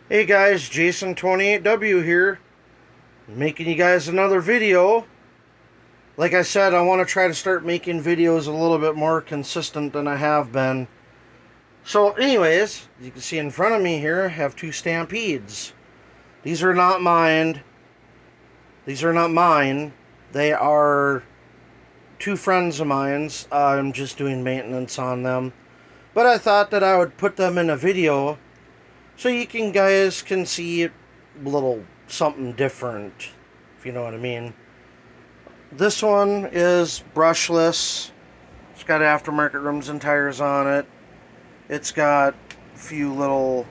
Hey guys, Jason28W here, making you guys another video. Like I said, I want to try to start making videos a little bit more consistent than I have been. So anyways, you can see in front of me here, I have two Stampedes. These are not mine. These are not mine. They are two friends of mine's. I'm just doing maintenance on them. But I thought that I would put them in a video so you guys can see a little something different, if you know what I mean. This one is brushless. It's got aftermarket rims and tires on it. It's got a few little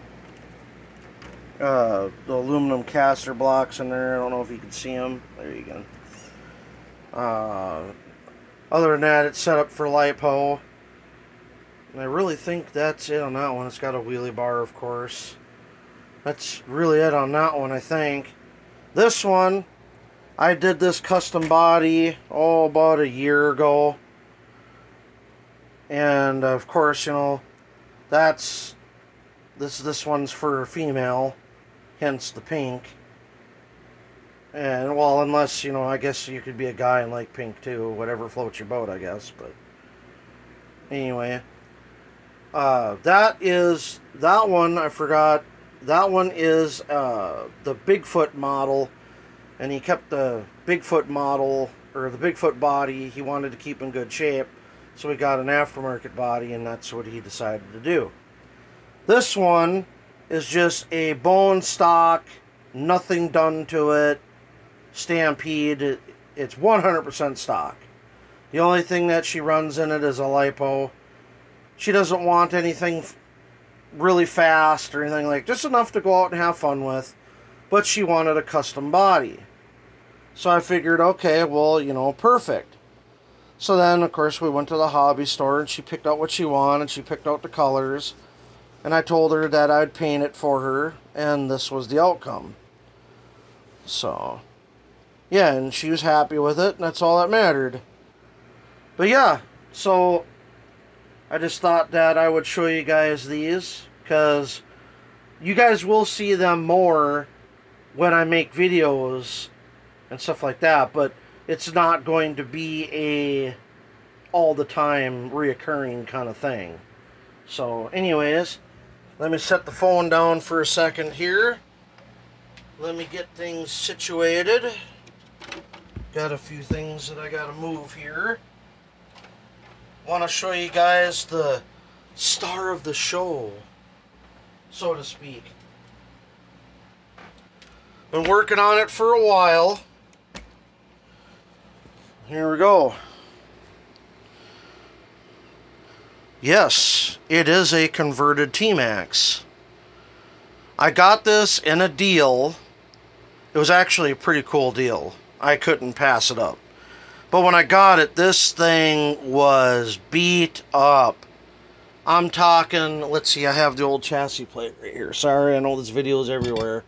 the aluminum caster blocks in there. I don't know if you can see them. There you go. Other than that, it's set up for LiPo. And I really think that's it on that one. It's got a wheelie bar, of course. That's really it on that one, I think. This one, I did this custom body, about a year ago. And, of course, you know, this one's for female, hence the pink. And, well, unless, you know, I guess you could be a guy and like pink, too. Whatever floats your boat, I guess. But, anyway. That one, I forgot. That one is the Bigfoot model, and he kept the Bigfoot model, or the Bigfoot body, he wanted to keep in good shape, so he got an aftermarket body, and that's what he decided to do. This one is just a bone stock, nothing done to it, Stampede. It's 100% stock. The only thing that she runs in it is a LiPo. She doesn't want anything really fast or anything like, just enough to go out and have fun with, but she wanted a custom body. So I figured, okay, well, you know, perfect. So then, of course, we went to the hobby store and she picked out what she wanted. She picked out the colors, and I told her that I'd paint it for her, and this was the outcome. So, yeah, and she was happy with it, and that's all that mattered. But yeah, so I just thought that I would show you guys these, because you guys will see them more when I make videos and stuff like that, but it's not going to be a all the time reoccurring kind of thing. So anyways, let me set the phone down for a second here. Let me get things situated. Got a few things that I gotta move here. Want to show you guys the star of the show, so to speak. Been working on it for a while. Here we go. Yes, it is a converted T-Max. I got this in a deal. It was actually a pretty cool deal. I couldn't pass it up. But when I got it, this thing was beat up. I'm talking, let's see, I have the old chassis plate right here. Sorry, I know this video is everywhere,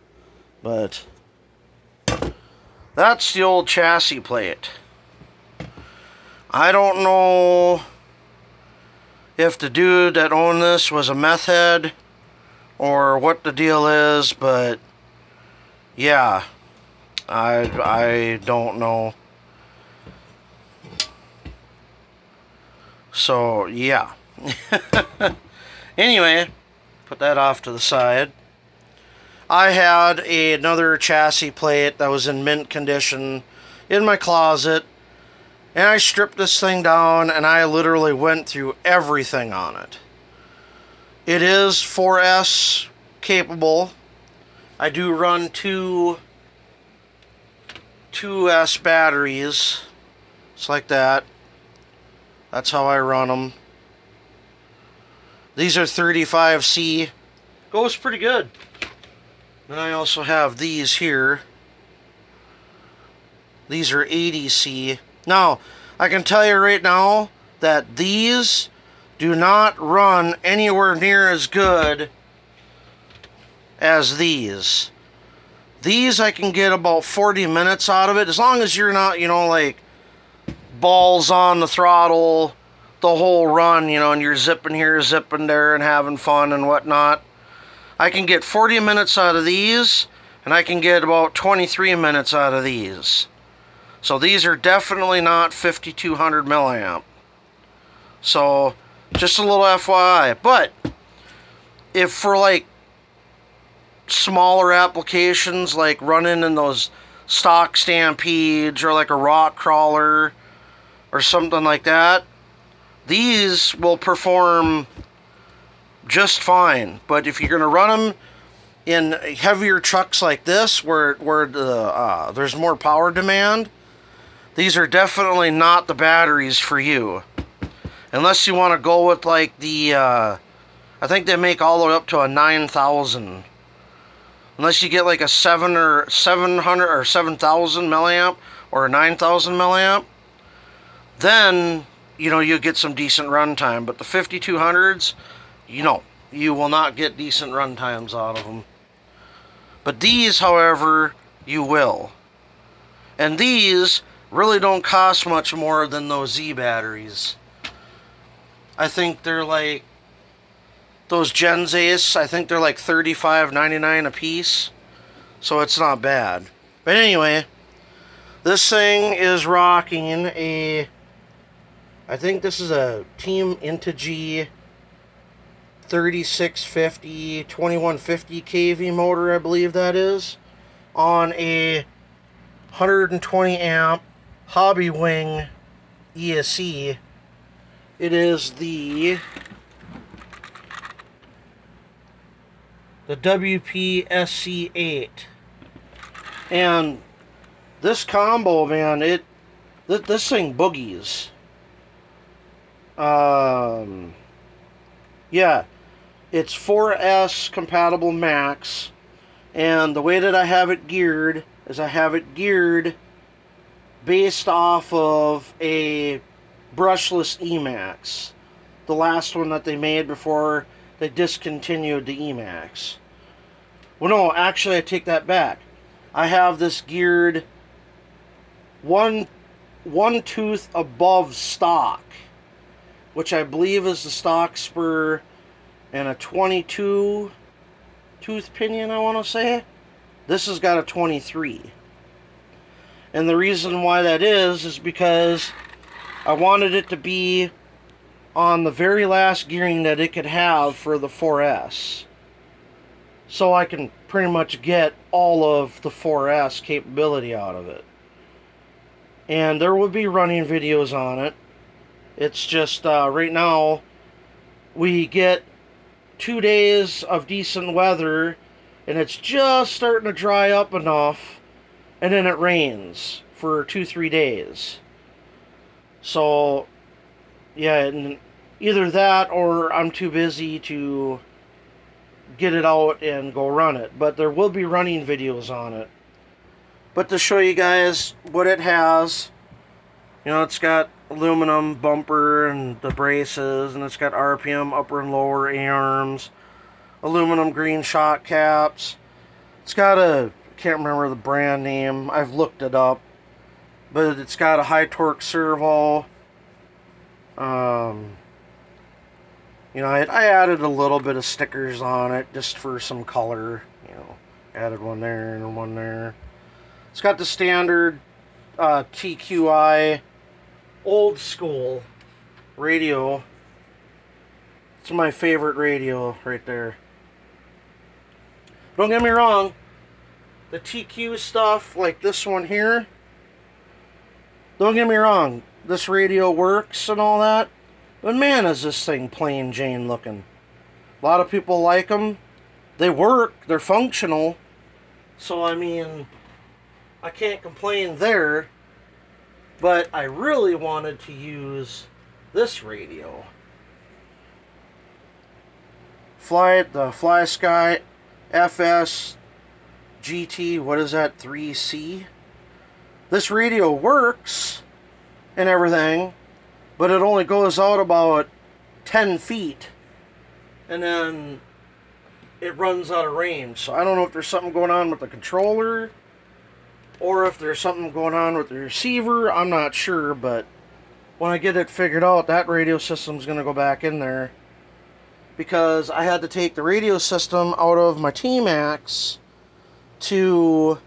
but that's the old chassis plate. I don't know if the dude that owned this was a meth head or what the deal is, but yeah, I don't know. So, yeah. Anyway, put that off to the side. I had another chassis plate that was in mint condition in my closet, and I stripped this thing down, and I literally went through everything on it. It is 4S capable. I do run two 2S batteries. It's like that. That's how I run them. These are 35C. Goes pretty good. Then I also have these here. These are 80C. Now, I can tell you right now that these do not run anywhere near as good as these. These I can get about 40 minutes out of it, as long as you're not, you know, like balls on the throttle the whole run, you know, and you're zipping here, zipping there, and having fun and whatnot. I can get 40 minutes out of these, and I can get about 23 minutes out of these. So these are definitely not 5200 milliamp. So just a little FYI. But if for like smaller applications, like running in those stock Stampedes or like a rock crawler or something like that, these will perform just fine. But if you're going to run them in heavier trucks like this, where there's more power demand, these are definitely not the batteries for you. Unless you want to go with like the, I think they make all the way up to a 9000. Unless you get like a 700 or 7000 milliamp or a 9000 milliamp, then you get some decent run time. But the 5200s, you will not get decent run times out of them. But these, however, you will. And these really don't cost much more than those Z batteries. I think they're like, those Gens Ace, I think they're like $35.99 a piece. So it's not bad. But anyway, this thing is rocking I think this is a Team Integy 3650, 2150 kV motor, I believe that is, on a 120 amp Hobby Wing ESC. It is the WPSC8. And this combo, man, this thing boogies. Yeah, it's 4S compatible maxx, and the way that I have it geared is I have it geared based off of a brushless Emax, the last one that they made before they discontinued the Emax. Well, no, actually I take that back. I have this geared one tooth above stock, which I believe is the stock spur, and a 22 tooth pinion, I want to say. This has got a 23. And the reason why that is because I wanted it to be on the very last gearing that it could have for the 4S. So I can pretty much get all of the 4S capability out of it. And there will be running videos on it. It's just, right now, we get 2 days of decent weather, and it's just starting to dry up enough, and then it rains for 2-3 days. So, yeah, and either that or I'm too busy to get it out and go run it. But there will be running videos on it. But to show you guys what it has, it's got aluminum bumper and the braces, and it's got RPM upper and lower arms, aluminum green shock caps. It's got a, can't remember the brand name, I've looked it up, but it's got a high torque servo. I added a little bit of stickers on it just for some color, added one there and one there. It's got the standard TQI old school radio. It's my favorite radio right there. Don't get me wrong, the TQ stuff like this one here, don't get me wrong, this radio works and all that, but man, is this thing plain Jane looking. A lot of people like them. They work, they're functional, so I mean, I can't complain there. But I really wanted to use this radio. The Fly Sky FS GT, what is that, 3C? This radio works and everything, but it only goes out about 10 feet, and then it runs out of range. So I don't know if there's something going on with the controller, or if there's something going on with the receiver. I'm not sure, but when I get it figured out, that radio system's going to go back in there. because I had to take the radio system out of my T-Maxx to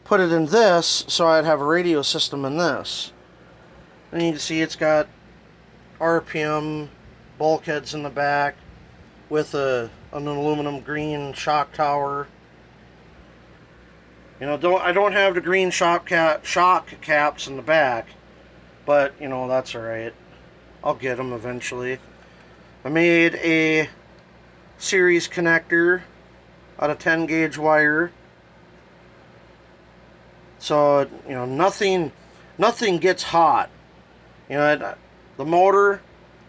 put it in this, so I'd have a radio system in this. And you can see it's got RPM bulkheads in the back with an aluminum green shock tower. You know, I don't have the green shock caps in the back, but you know, that's alright. I'll get them eventually. I made a series connector out of 10 gauge wire, so you know, nothing gets hot. You know, the motor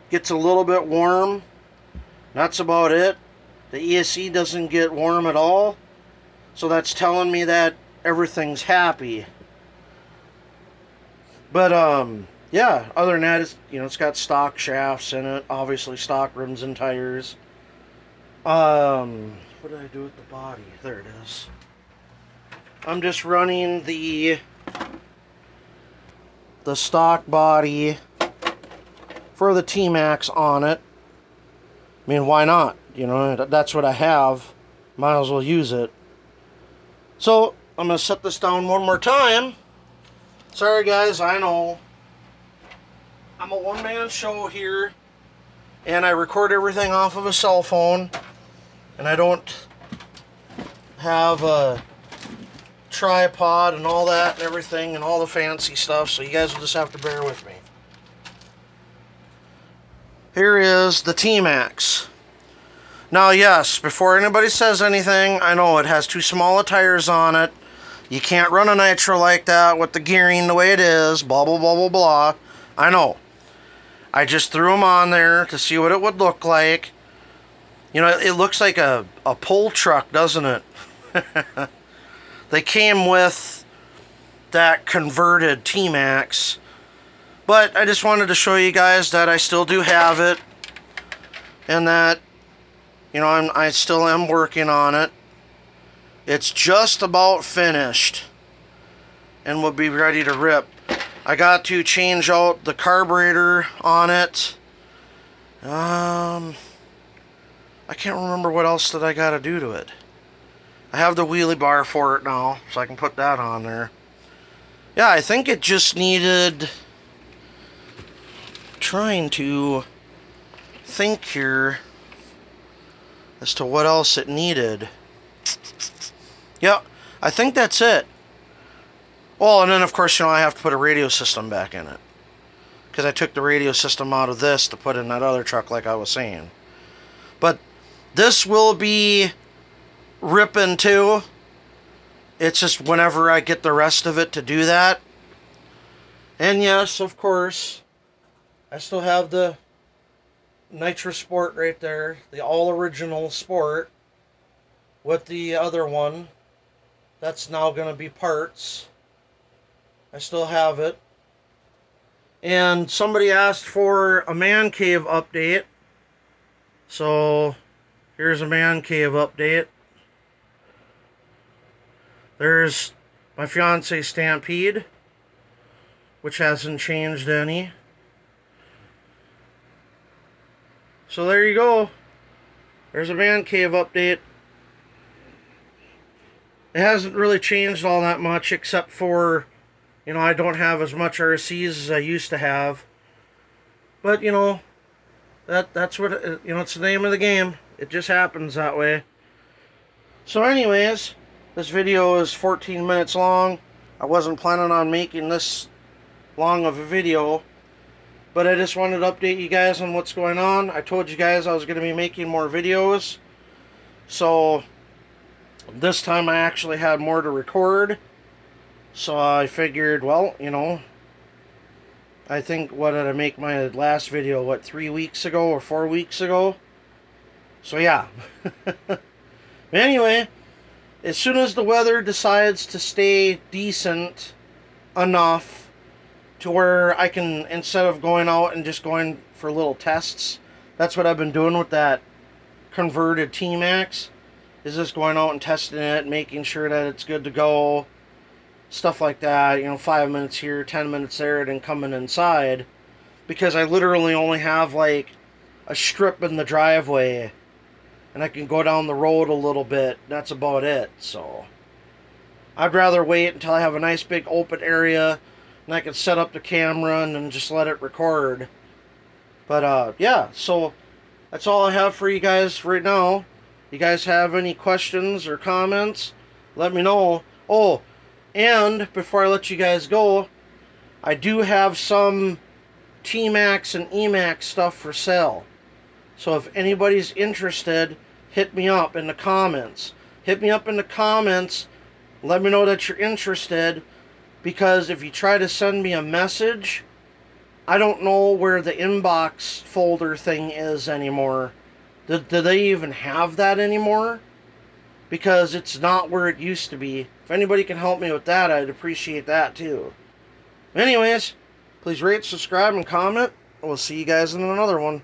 gets a little bit warm. That's about it. The ESC doesn't get warm at all, so that's telling me that everything's happy. But yeah, other than that, it's, you know, it's got stock shafts in it, obviously stock rims and tires. What did I do with the body? There it is. I'm just running the stock body for the T-Maxx on it. I mean, why not? You know, that's what I have. Might as well use it. So, I'm going to set this down one more time. Sorry guys, I know. I'm a one-man show here, and I record everything off of a cell phone, and I don't have a tripod and all that and everything and all the fancy stuff, so you guys will just have to bear with me. Here is the T-Maxx. Now yes, before anybody says anything, I know it has too small of tires on it. You can't run a Nitro like that with the gearing the way it is, blah blah blah blah blah. I know. I just threw them on there to see what it would look like. You know, it looks like a pull truck, doesn't it? They came with that converted T-Maxx. But I just wanted to show you guys that I still do have it. And that, you know, I still am working on it. It's just about finished. And will be ready to rip. I got to change out the carburetor on it. I can't remember what else that I got to do to it. I have the wheelie bar for it now, so I can put that on there. Yeah, I think it just needed... Trying to think here as to what else it needed. Yeah, I think that's it. Well, and then of course, you know, I have to put a radio system back in it, because I took the radio system out of this to put in that other truck like I was saying. But this will be ripping too. It's just whenever I get the rest of it to do that. And yes, of course, I still have the Nitro Sport right there, the all original Sport, with the other one. That's now going to be parts. I still have it. And somebody asked for a man cave update. So here's a man cave update. There's my fiance Stampede, which hasn't changed any. So there you go. There's a man cave update. It hasn't really changed all that much, except for, you know, I don't have as much RCs as I used to have. But, you know, that's what, you know, it's the name of the game. It just happens that way. So anyways, this video is 14 minutes long. I wasn't planning on making this long of a video, but I just wanted to update you guys on what's going on. I told you guys I was going to be making more videos, so this time I actually had more to record. So I figured, well, you know, I think, what did I make my last video, what, 3 weeks ago or 4 weeks ago? So yeah. Anyway, as soon as the weather decides to stay decent enough to where I can, instead of going out and just going for little tests, that's what I've been doing with that converted T-Maxx, is just going out and testing it, making sure that it's good to go, stuff like that, you know, 5 minutes here, 10 minutes there, and then coming inside, because I literally only have like a strip in the driveway, and I can go down the road a little bit. That's about it. So I'd rather wait until I have a nice big open area and I can set up the camera and then just let it record. But yeah, so that's all I have for you guys right now. You guys have any questions or comments? Let me know. Oh, and before I let you guys go, I do have some T-Max and E-Max stuff for sale. So if anybody's interested, hit me up in the comments. Hit me up in the comments. Let me know that you're interested, because if you try to send me a message, I don't know where the inbox folder thing is anymore. Do they even have that anymore? Because it's not where it used to be. If anybody can help me with that, I'd appreciate that too. Anyways, please rate, subscribe, and comment. We'll see you guys in another one.